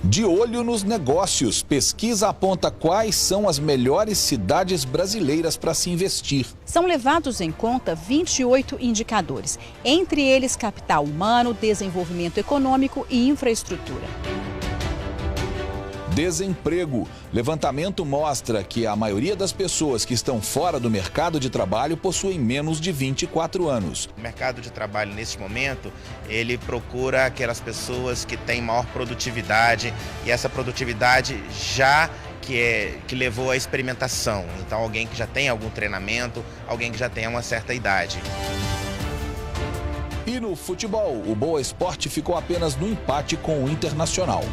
De olho nos negócios, pesquisa aponta quais são as melhores cidades brasileiras para se investir. São levados em conta 28 indicadores, entre eles capital humano, desenvolvimento econômico e infraestrutura. Desemprego. Levantamento mostra que a maioria das pessoas que estão fora do mercado de trabalho possuem menos de 24 anos. O mercado de trabalho, neste momento, ele procura aquelas pessoas que têm maior produtividade e essa produtividade já que levou à experimentação. Então, alguém que já tem algum treinamento, alguém que já tenha uma certa idade. E no futebol, o Boa Esporte ficou apenas no empate com o Internacional.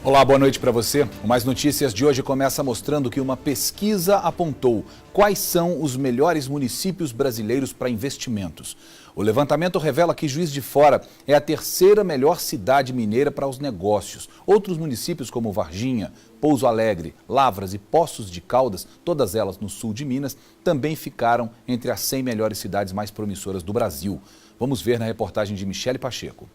Olá, boa noite para você. O Mais Notícias de hoje começa mostrando que uma pesquisa apontou quais são os melhores municípios brasileiros para investimentos. O levantamento revela que Juiz de Fora é a terceira melhor cidade mineira para os negócios. Outros municípios como Varginha, Pouso Alegre, Lavras e Poços de Caldas, todas elas no sul de Minas, também ficaram entre as 100 melhores cidades mais promissoras do Brasil. Vamos ver na reportagem de Michele Pacheco.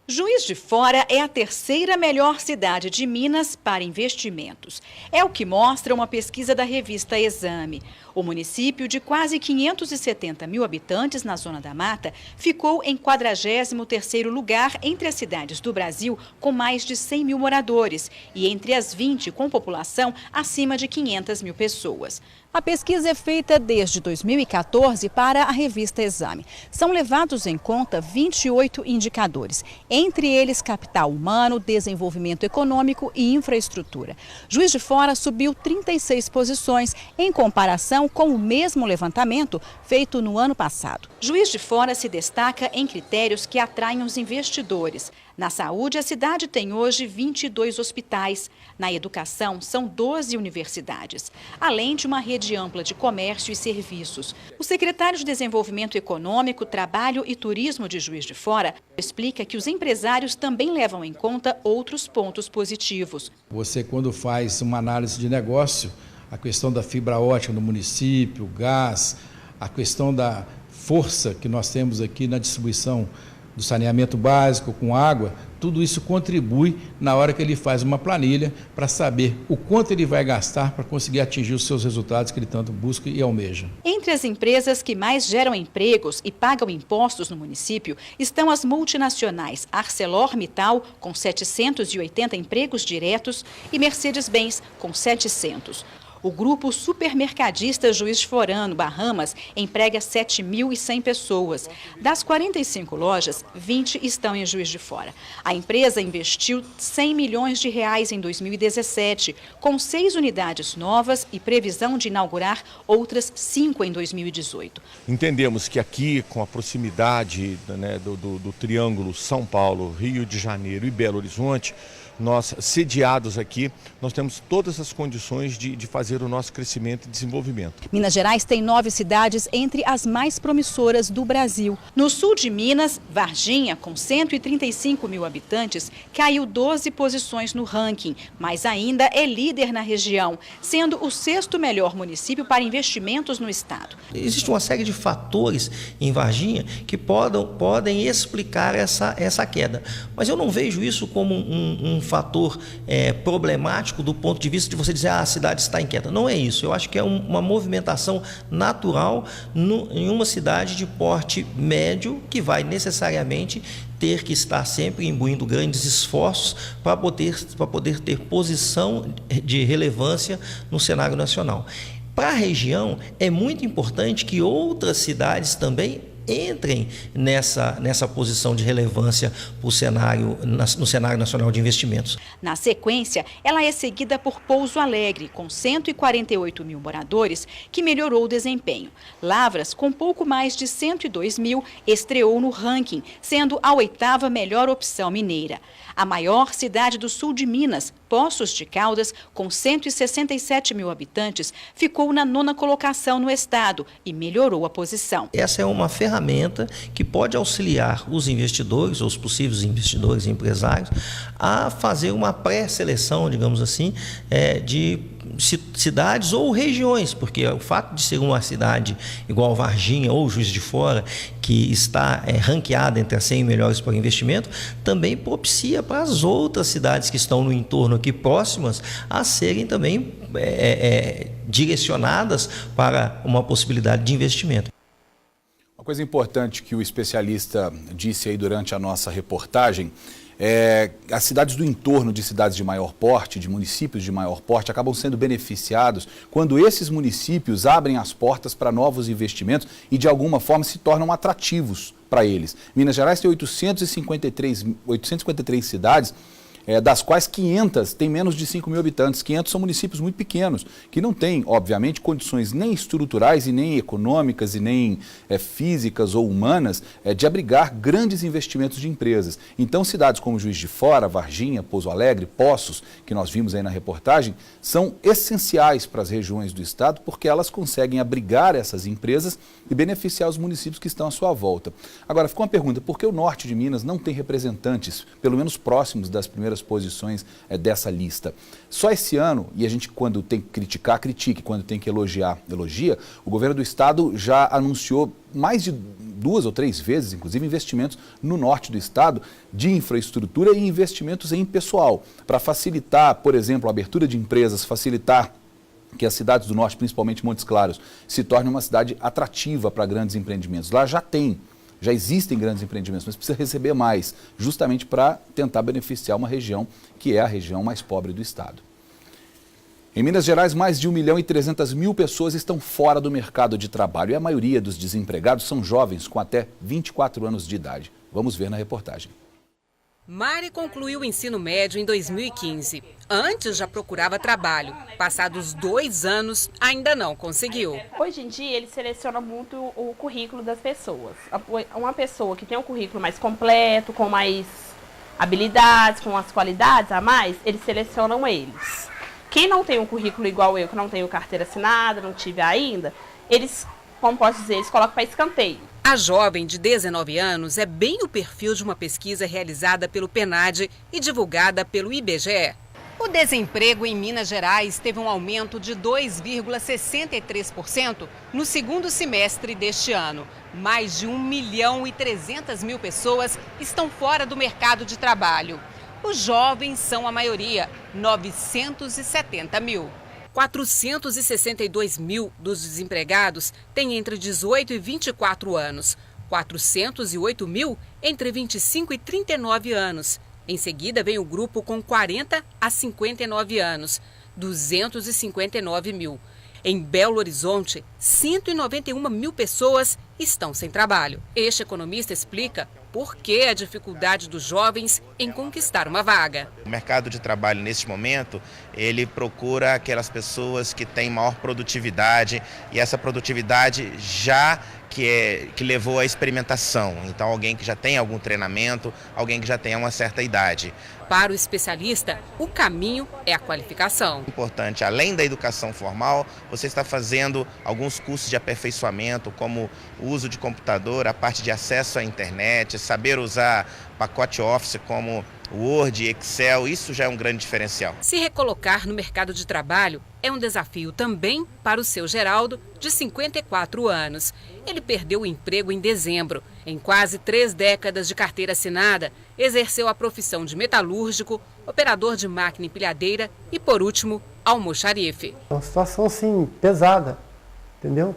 Juiz de Fora é a terceira melhor cidade de Minas para investimentos. É o que mostra uma pesquisa da revista Exame. O município, de quase 570 mil habitantes na Zona da Mata, ficou em 43º lugar entre as cidades do Brasil com mais de 100 mil moradores e entre as 20 com população acima de 500 mil pessoas. A pesquisa é feita desde 2014 para a revista Exame. São levados em conta 28 indicadores, entre eles capital humano, desenvolvimento econômico e infraestrutura. Juiz de Fora subiu 36 posições em comparação com o mesmo levantamento feito no ano passado. Juiz de Fora se destaca em critérios que atraem os investidores. Na saúde, a cidade tem hoje 22 hospitais. Na educação, são 12 universidades, além de uma rede ampla de comércio e serviços. O secretário de Desenvolvimento Econômico, Trabalho e Turismo de Juiz de Fora explica que os empresários também levam em conta outros pontos positivos. Você, quando faz uma análise de negócio, a questão da fibra ótica no município, o gás, a questão da força que nós temos aqui na distribuição do saneamento básico com água, tudo isso contribui na hora que ele faz uma planilha para saber o quanto ele vai gastar para conseguir atingir os seus resultados que ele tanto busca e almeja. Entre as empresas que mais geram empregos e pagam impostos no município estão as multinacionais ArcelorMittal, com 780 empregos diretos, e Mercedes-Benz, com 700. O grupo supermercadista Juiz de Fora, no Bahamas, emprega 7.100 pessoas. Das 45 lojas, 20 estão em Juiz de Fora. A empresa investiu 100 milhões de reais em 2017, com 6 unidades novas e previsão de inaugurar outras 5 em 2018. Entendemos que aqui, com a proximidade, né, do Triângulo São Paulo, Rio de Janeiro e Belo Horizonte, nós, sediados aqui, nós temos todas as condições de fazer o nosso crescimento e desenvolvimento. Minas Gerais tem 9 cidades entre as mais promissoras do Brasil. No sul de Minas, Varginha, com 135 mil habitantes, caiu 12 posições no ranking, mas ainda é líder na região, sendo o 6º melhor município para investimentos no estado. Existe uma série de fatores em Varginha que podem explicar essa queda, mas eu não vejo isso como um fator problemático do ponto de vista de você dizer a cidade está em queda. Não é isso. Eu acho que é uma movimentação natural em uma cidade de porte médio que vai necessariamente ter que estar sempre imbuindo grandes esforços para poder ter posição de relevância no cenário nacional. Para a região, é muito importante que outras cidades também entrem nessa posição de relevância no cenário nacional de investimentos. Na sequência, ela é seguida por Pouso Alegre, com 148 mil moradores, que melhorou o desempenho. Lavras, com pouco mais de 102 mil, estreou no ranking, sendo a 8ª melhor opção mineira. A maior cidade do sul de Minas, Poços de Caldas, com 167 mil habitantes, ficou na 9ª colocação no estado e melhorou a posição. Essa é uma ferramenta que pode auxiliar os investidores, ou os possíveis investidores e empresários, a fazer uma pré-seleção, digamos assim, de cidades ou regiões, porque o fato de ser uma cidade igual Varginha ou Juiz de Fora, que está ranqueada entre as 100 melhores para investimento, também propicia para as outras cidades que estão no entorno aqui próximas a serem também direcionadas para uma possibilidade de investimento. Uma coisa importante que o especialista disse aí durante a nossa reportagem as cidades do entorno de cidades de maior porte, de municípios de maior porte, acabam sendo beneficiados quando esses municípios abrem as portas para novos investimentos e de alguma forma se tornam atrativos para eles. Minas Gerais tem 853 cidades, das quais 500 têm menos de 5 mil habitantes. 500 são municípios muito pequenos, que não têm, obviamente, condições nem estruturais e nem econômicas e nem físicas ou humanas de abrigar grandes investimentos de empresas. Então, cidades como Juiz de Fora, Varginha, Pouso Alegre, Poços, que nós vimos aí na reportagem, são essenciais para as regiões do estado porque elas conseguem abrigar essas empresas e beneficiar os municípios que estão à sua volta. Agora, ficou uma pergunta, por que o norte de Minas não tem representantes, pelo menos próximos das primeiras posições dessa lista? Só esse ano, e a gente quando tem que criticar, critique, quando tem que elogiar, elogia, o governo do estado já anunciou mais de 2 ou 3 vezes, inclusive, investimentos no norte do estado de infraestrutura e investimentos em pessoal, para facilitar, por exemplo, a abertura de empresas, facilitar que as cidades do norte, principalmente Montes Claros, se tornem uma cidade atrativa para grandes empreendimentos. Lá já existem grandes empreendimentos, mas precisa receber mais, justamente para tentar beneficiar uma região que é a região mais pobre do estado. Em Minas Gerais, mais de 1.300.000 pessoas estão fora do mercado de trabalho e a maioria dos desempregados são jovens com até 24 anos de idade. Vamos ver na reportagem. Mari concluiu o ensino médio em 2015. Antes já procurava trabalho. Passados 2 anos, ainda não conseguiu. Hoje em dia, ele seleciona muito o currículo das pessoas. Uma pessoa que tem um currículo mais completo, com mais habilidades, com as qualidades a mais, eles selecionam eles. Quem não tem um currículo igual eu, que não tenho carteira assinada, não tive ainda, eles, como posso dizer, eles colocam para escanteio. A jovem de 19 anos é bem o perfil de uma pesquisa realizada pelo PNAD e divulgada pelo IBGE. O desemprego em Minas Gerais teve um aumento de 2,63% no segundo semestre deste ano. Mais de 1.300.000 pessoas estão fora do mercado de trabalho. Os jovens são a maioria, 970 mil. 462 mil dos desempregados têm entre 18 e 24 anos, 408 mil entre 25 e 39 anos. Em seguida vem o grupo com 40 a 59 anos, 259 mil. Em Belo Horizonte, 191 mil pessoas estão sem trabalho. Este economista explica por que a dificuldade dos jovens em conquistar uma vaga. O mercado de trabalho, neste momento, ele procura aquelas pessoas que têm maior produtividade e essa produtividade já que levou à experimentação. Então, alguém que já tem algum treinamento, alguém que já tenha uma certa idade. Para o especialista, o caminho é a qualificação. Importante, além da educação formal, você está fazendo alguns cursos de aperfeiçoamento, como o uso de computador, a parte de acesso à internet, saber usar pacote Office como Word, Excel, isso já é um grande diferencial. Se recolocar no mercado de trabalho é um desafio também para o seu Geraldo, de 54 anos. Ele perdeu o emprego em dezembro. Em quase 3 décadas de carteira assinada, exerceu a profissão de metalúrgico, operador de máquina empilhadeira e, por último, almoxarife. É uma situação, assim, pesada, entendeu?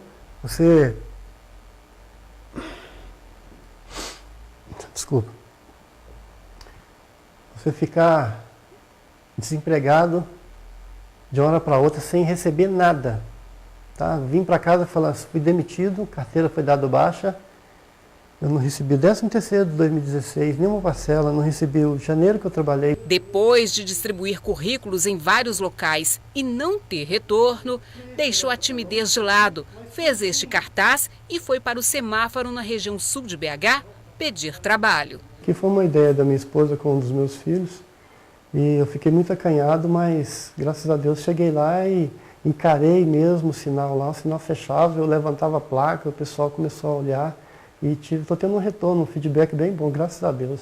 Desculpa. Você ficar desempregado de uma hora para outra sem receber nada. Tá? Vim para casa e falei, fui demitido, carteira foi dada baixa, eu não recebi o 13º de 2016, nenhuma parcela, não recebi o janeiro que eu trabalhei. Depois de distribuir currículos em vários locais e não ter retorno, deixou a timidez de lado, fez este cartaz e foi para o semáforo na região sul de BH pedir trabalho. Que foi uma ideia da minha esposa com um dos meus filhos, E eu fiquei muito acanhado, mas graças a Deus cheguei lá e encarei mesmo o sinal lá, o sinal fechava, eu levantava a placa, o pessoal começou a olhar e estou tendo um retorno, um feedback bem bom, graças a Deus.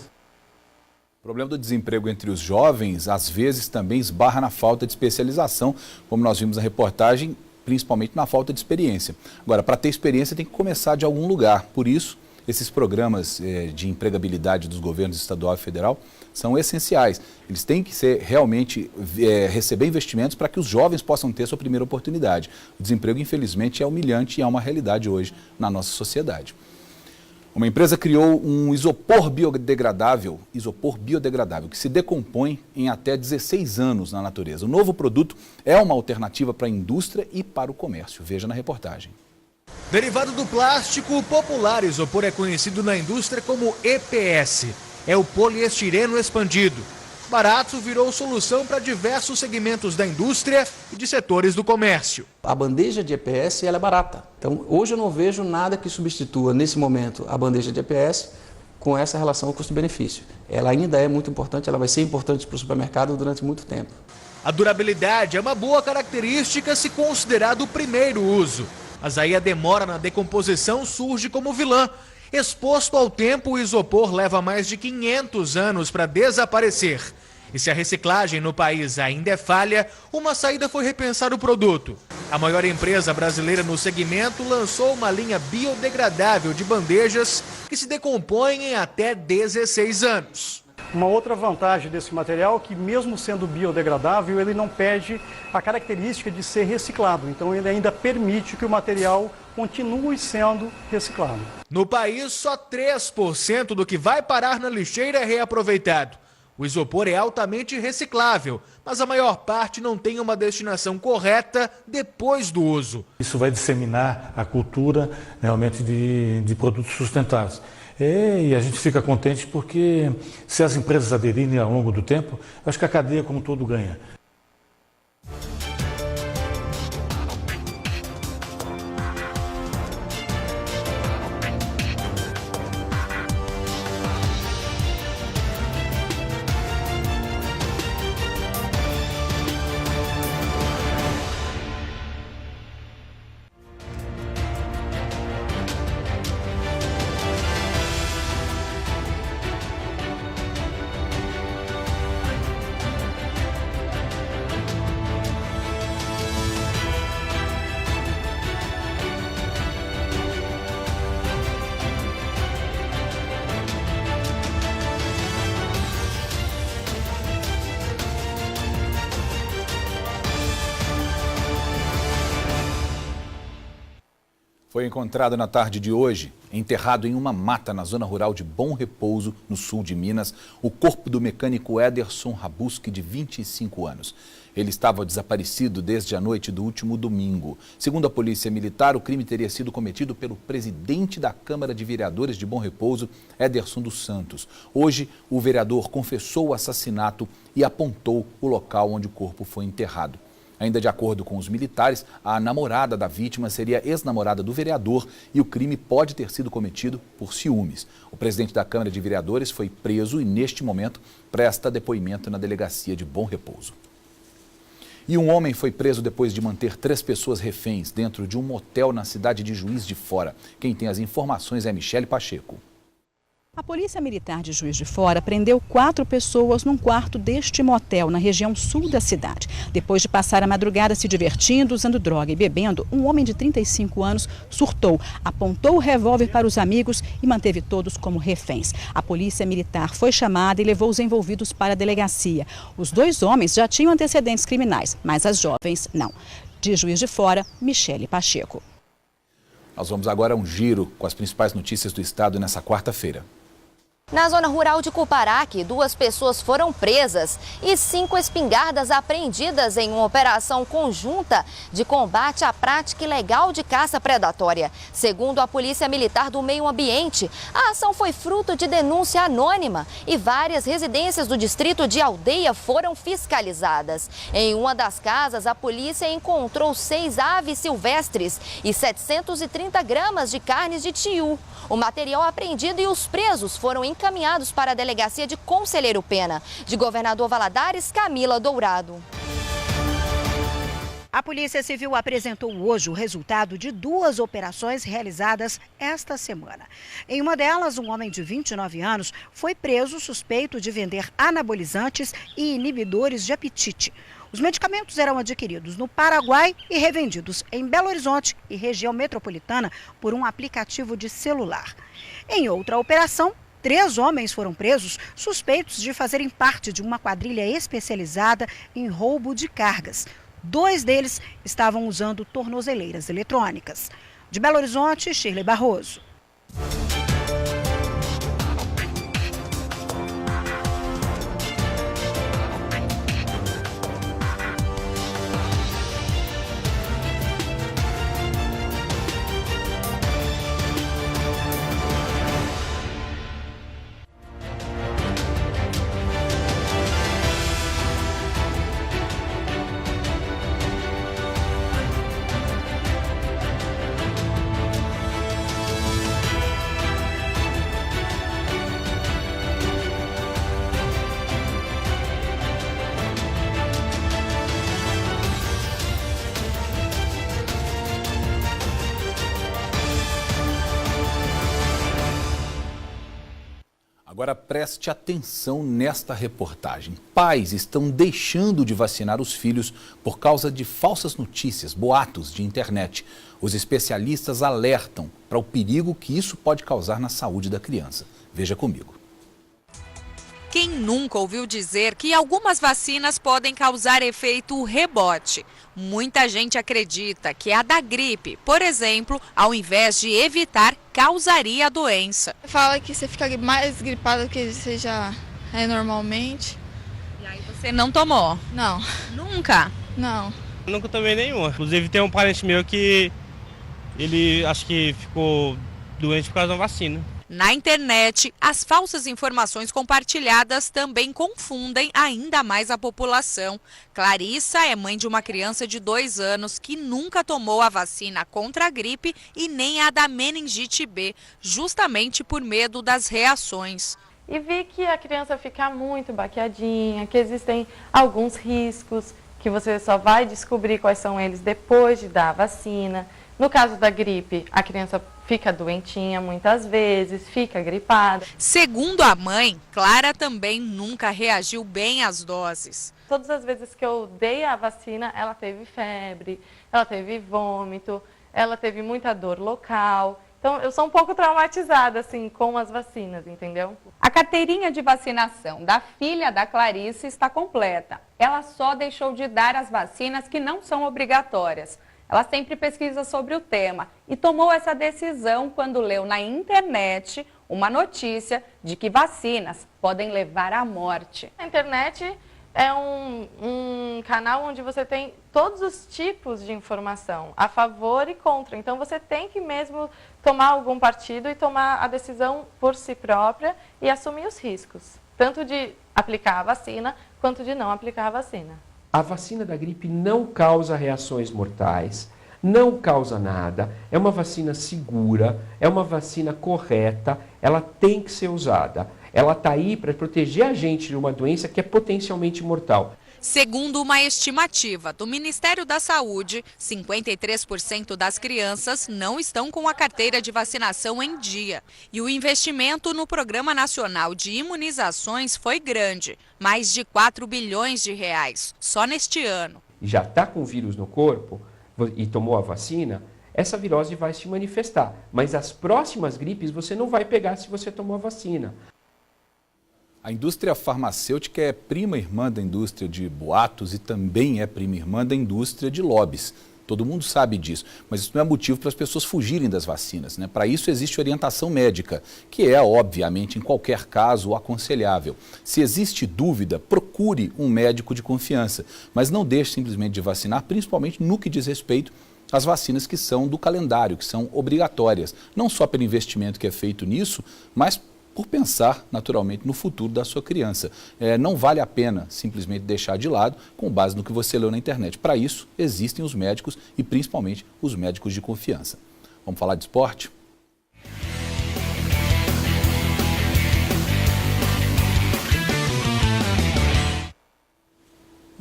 O problema do desemprego entre os jovens, às vezes, também esbarra na falta de especialização, como nós vimos na reportagem, principalmente na falta de experiência. Agora, para ter experiência tem que começar de algum lugar, por isso, esses programas de empregabilidade dos governos estadual e federal são essenciais. Eles têm que ser realmente receber investimentos para que os jovens possam ter sua primeira oportunidade. O desemprego, infelizmente, é humilhante e é uma realidade hoje na nossa sociedade. Uma empresa criou um isopor biodegradável, que se decompõe em até 16 anos na natureza. O novo produto é uma alternativa para a indústria e para o comércio. Veja na reportagem. Derivado do plástico, o popular isopor é conhecido na indústria como EPS. É o poliestireno expandido. Barato virou solução para diversos segmentos da indústria e de setores do comércio. A bandeja de EPS ela é barata. Então, hoje eu não vejo nada que substitua, nesse momento, a bandeja de EPS com essa relação custo-benefício. Ela ainda é muito importante, ela vai ser importante para o supermercado durante muito tempo. A durabilidade é uma boa característica se considerado o primeiro uso. Mas aí a demora na decomposição surge como vilã. Exposto ao tempo, o isopor leva mais de 500 anos para desaparecer. E se a reciclagem no país ainda é falha, uma saída foi repensar o produto. A maior empresa brasileira no segmento lançou uma linha biodegradável de bandejas que se decompõem em até 16 anos. Uma outra vantagem desse material é que, mesmo sendo biodegradável, ele não perde a característica de ser reciclado. Então, ele ainda permite que o material continue sendo reciclado. No país, só 3% do que vai parar na lixeira é reaproveitado. O isopor é altamente reciclável, mas a maior parte não tem uma destinação correta depois do uso. Isso vai disseminar a cultura realmente de produtos sustentáveis. E a gente fica contente porque se as empresas aderirem ao longo do tempo, acho que a cadeia como um todo ganha. Foi encontrado na tarde de hoje, enterrado em uma mata na zona rural de Bom Repouso, no sul de Minas, o corpo do mecânico Ederson Rabuski, de 25 anos. Ele estava desaparecido desde a noite do último domingo. Segundo a Polícia Militar, o crime teria sido cometido pelo presidente da Câmara de Vereadores de Bom Repouso, Ederson dos Santos. Hoje, o vereador confessou o assassinato e apontou o local onde o corpo foi enterrado. Ainda de acordo com os militares, a namorada da vítima seria ex-namorada do vereador e o crime pode ter sido cometido por ciúmes. O presidente da Câmara de Vereadores foi preso e, neste momento, presta depoimento na delegacia de Bom Repouso. E um homem foi preso depois de manter 3 pessoas reféns dentro de um motel na cidade de Juiz de Fora. Quem tem as informações é Michele Pacheco. A Polícia Militar de Juiz de Fora prendeu 4 pessoas num quarto deste motel, na região sul da cidade. Depois de passar a madrugada se divertindo, usando droga e bebendo, um homem de 35 anos surtou, apontou o revólver para os amigos e manteve todos como reféns. A Polícia Militar foi chamada e levou os envolvidos para a delegacia. Os 2 homens já tinham antecedentes criminais, mas as jovens não. De Juiz de Fora, Michele Pacheco. Nós vamos agora a um giro com as principais notícias do estado nessa quarta-feira. Na zona rural de Cuparaque, 2 pessoas foram presas e 5 espingardas apreendidas em uma operação conjunta de combate à prática ilegal de caça predatória. Segundo a Polícia Militar do Meio Ambiente, a ação foi fruto de denúncia anônima e várias residências do distrito de Aldeia foram fiscalizadas. Em uma das casas, a polícia encontrou 6 aves silvestres e 730 gramas de carnes de tiu. O material apreendido e os presos foram encaminhados encaminhados para a delegacia de Conselheiro Pena. De Governador Valadares, Camila Dourado. A Polícia Civil apresentou hoje o resultado de 2 operações realizadas esta semana. Em uma delas, um homem de 29 anos foi preso suspeito de vender anabolizantes e inibidores de apetite. Os medicamentos eram adquiridos no Paraguai e revendidos em Belo Horizonte e região metropolitana por um aplicativo de celular. Em outra operação, 3 homens foram presos suspeitos de fazerem parte de uma quadrilha especializada em roubo de cargas. 2 deles estavam usando tornozeleiras eletrônicas. De Belo Horizonte, Shirley Barroso. Agora preste atenção nesta reportagem. Pais estão deixando de vacinar os filhos por causa de falsas notícias, boatos de internet. Os especialistas alertam para o perigo que isso pode causar na saúde da criança. Veja comigo. Quem nunca ouviu dizer que algumas vacinas podem causar efeito rebote? Muita gente acredita que a da gripe, por exemplo, ao invés de evitar, causaria a doença. Fala que você fica mais gripado do que você já é normalmente. E aí você não tomou? Não. Nunca? Não. Nunca tomei nenhuma. Inclusive tem um parente meu que ele acho que ficou doente por causa da vacina. Na internet, as falsas informações compartilhadas também confundem ainda mais a população. Clarissa é mãe de uma criança de 2 anos que nunca tomou a vacina contra a gripe e nem a da meningite B, justamente por medo das reações. E vi que a criança fica muito baqueadinha, que existem alguns riscos, que você só vai descobrir quais são eles depois de dar a vacina. No caso da gripe, a criança fica doentinha muitas vezes, fica gripada. Segundo a mãe, Clara também nunca reagiu bem às doses. Todas as vezes que eu dei a vacina, ela teve febre, ela teve vômito, ela teve muita dor local. Então, eu sou um pouco traumatizada, assim, com as vacinas, entendeu? A carteirinha de vacinação da filha da Clarice está completa. Ela só deixou de dar as vacinas que não são obrigatórias. Ela sempre pesquisa sobre o tema e tomou essa decisão quando leu na internet uma notícia de que vacinas podem levar à morte. A internet é um canal onde você tem todos os tipos de informação, a favor e contra. Então você tem que mesmo tomar algum partido e tomar a decisão por si própria e assumir os riscos, tanto de aplicar a vacina quanto de não aplicar a vacina. A vacina da gripe não causa reações mortais, não causa nada, é uma vacina segura, é uma vacina correta, ela tem que ser usada. Ela está aí para proteger a gente de uma doença que é potencialmente mortal. Segundo uma estimativa do Ministério da Saúde, 53% das crianças não estão com a carteira de vacinação em dia. E o investimento no Programa Nacional de Imunizações foi grande, mais de 4 bilhões de reais, só neste ano. Já está com o vírus no corpo e tomou a vacina, essa virose vai se manifestar. Mas as próximas gripes você não vai pegar se você tomou a vacina. A indústria farmacêutica é prima irmã da indústria de boatos e também é prima irmã da indústria de lobbies. Todo mundo sabe disso, mas isso não é motivo para as pessoas fugirem das vacinas, né? Para isso existe orientação médica, que é, obviamente, em qualquer caso, aconselhável. Se existe dúvida, procure um médico de confiança, mas não deixe simplesmente de vacinar, principalmente no que diz respeito às vacinas que são do calendário, que são obrigatórias. Não só pelo investimento que é feito nisso, mas por pensar, naturalmente, no futuro da sua criança. Não vale a pena simplesmente deixar de lado com base no que você leu na internet. Para isso, existem os médicos e, principalmente, os médicos de confiança. Vamos falar de esporte?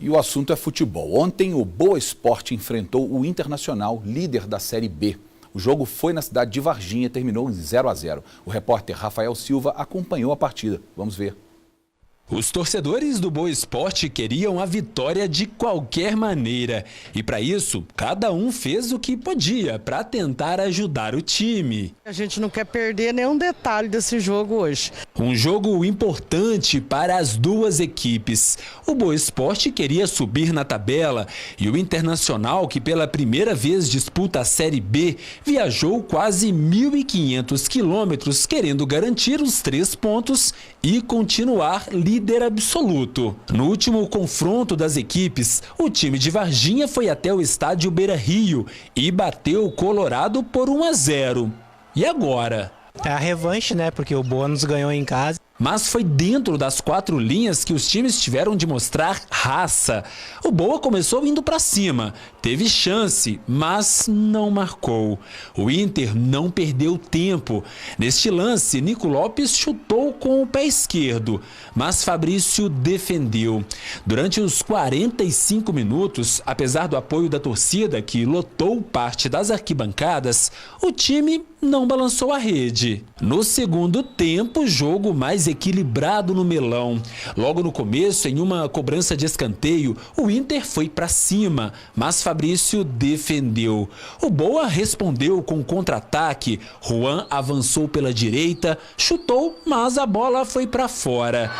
E o assunto é futebol. Ontem o Boa Esporte enfrentou o Internacional, líder da Série B. O jogo foi na cidade de Varginha e terminou em 0-0. O repórter Rafael Silva acompanhou a partida. Vamos ver. Os torcedores do Boa Esporte queriam a vitória de qualquer maneira. E para isso, cada um fez o que podia para tentar ajudar o time. A gente não quer perder nenhum detalhe desse jogo hoje. Um jogo importante para as duas equipes. O Boa Esporte queria subir na tabela e o Internacional, que pela primeira vez disputa a Série B, viajou quase 1.500 quilômetros querendo garantir os 3 pontos e continuar líder absoluto. No último confronto das equipes, o time de Varginha foi até o estádio Beira-Rio e bateu o Colorado por 1-0. E agora? É a revanche, né? Porque o Boa nos ganhou em casa. Mas foi dentro das 4 linhas que os times tiveram de mostrar raça. O Boa começou indo para cima, teve chance, mas não marcou. O Inter não perdeu tempo. Neste lance, Nico Lopes chutou com o pé esquerdo, mas Fabrício defendeu. Durante os 45 minutos, apesar do apoio da torcida, que lotou parte das arquibancadas, o time não balançou a rede. No segundo tempo, jogo mais equilibrado no melão. Logo no começo, em uma cobrança de escanteio, o Inter foi para cima, mas Fabrício defendeu. O Boa respondeu com contra-ataque. Juan avançou pela direita, chutou, mas a bola foi para fora.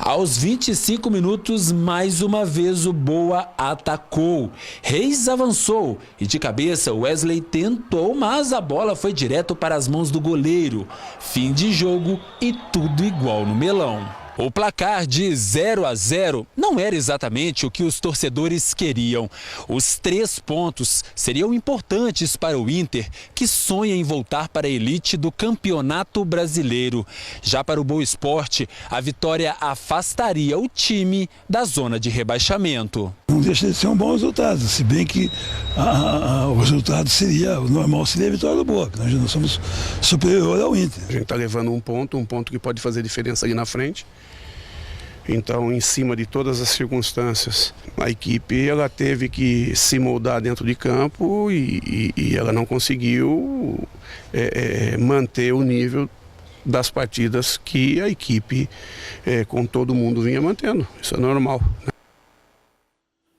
Aos 25 minutos, mais uma vez o Boa atacou. Reis avançou e de cabeça Wesley tentou, mas a bola foi direto para as mãos do goleiro. Fim de jogo e tudo igual no melão. O placar de 0-0 não era exatamente o que os torcedores queriam. Os 3 pontos seriam importantes para o Inter, que sonha em voltar para a elite do Campeonato Brasileiro. Já para o Boa Esporte, a vitória afastaria o time da zona de rebaixamento. Não deixa de ser um bom resultado, se bem que o resultado seria, o normal seria a vitória do Boa, nós não somos superior ao Inter. A gente está levando um ponto que pode fazer diferença ali na frente. Então, em cima de todas as circunstâncias, a equipe ela teve que se moldar dentro de campo e ela não conseguiu manter o nível das partidas que a equipe, com todo mundo, vinha mantendo. Isso é normal.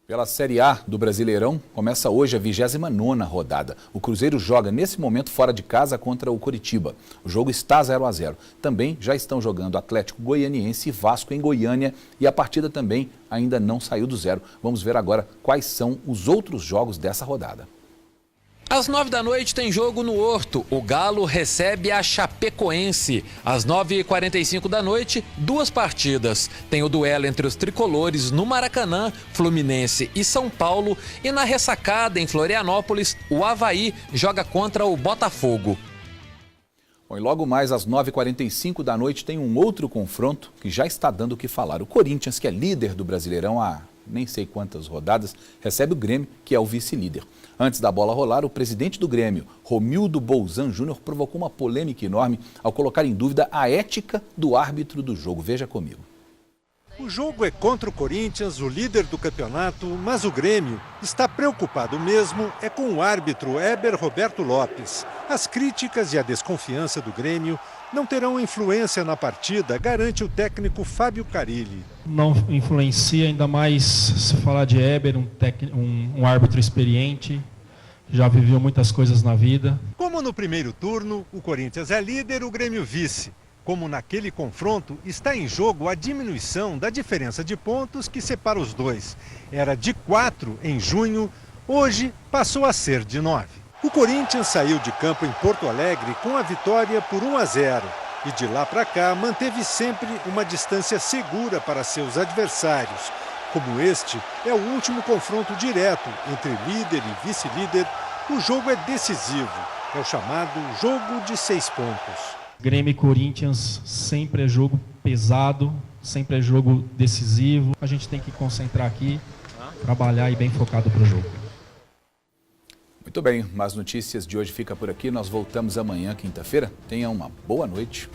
Pela Série A do Brasileirão, começa hoje a 29ª rodada. O Cruzeiro joga nesse momento fora de casa contra o Coritiba. O jogo está 0-0. Também já estão jogando Atlético Goianiense e Vasco em Goiânia e a partida também ainda não saiu do zero. Vamos ver agora quais são os outros jogos dessa rodada. Às 9 da noite tem jogo no Horto. O Galo recebe a Chapecoense. Às 9h45 da noite, 2 partidas. Tem o duelo entre os tricolores no Maracanã, Fluminense e São Paulo. E na ressacada, em Florianópolis, o Avaí joga contra o Botafogo. Bom, e logo mais às 9h45 da noite tem um outro confronto que já está dando o que falar. O Corinthians, que é líder do Brasileirão há nem sei quantas rodadas, recebe o Grêmio, que é o vice-líder. Antes da bola rolar, o presidente do Grêmio, Romildo Bolzan Júnior, provocou uma polêmica enorme ao colocar em dúvida a ética do árbitro do jogo. Veja comigo. O jogo é contra o Corinthians, o líder do campeonato, mas o Grêmio está preocupado mesmo é com o árbitro Heber Roberto Lopes. As críticas e a desconfiança do Grêmio não terão influência na partida, garante o técnico Fábio Carilli. Não influencia, ainda mais se falar de Heber, um árbitro experiente, já viveu muitas coisas na vida. Como no primeiro turno, o Corinthians é líder, o Grêmio vice. Como naquele confronto, está em jogo a diminuição da diferença de pontos que separa os dois. Era de 4 em junho, hoje passou a ser de 9. O Corinthians saiu de campo em Porto Alegre com a vitória por 1-0 e de lá para cá manteve sempre uma distância segura para seus adversários. Como este é o último confronto direto entre líder e vice-líder, o jogo é decisivo. É o chamado jogo de 6 pontos. Grêmio e Corinthians sempre é jogo pesado, sempre é jogo decisivo. A gente tem que concentrar aqui, trabalhar e bem focado para o jogo. Muito bem, mas notícias de hoje fica por aqui. Nós voltamos amanhã, quinta-feira. Tenha uma boa noite.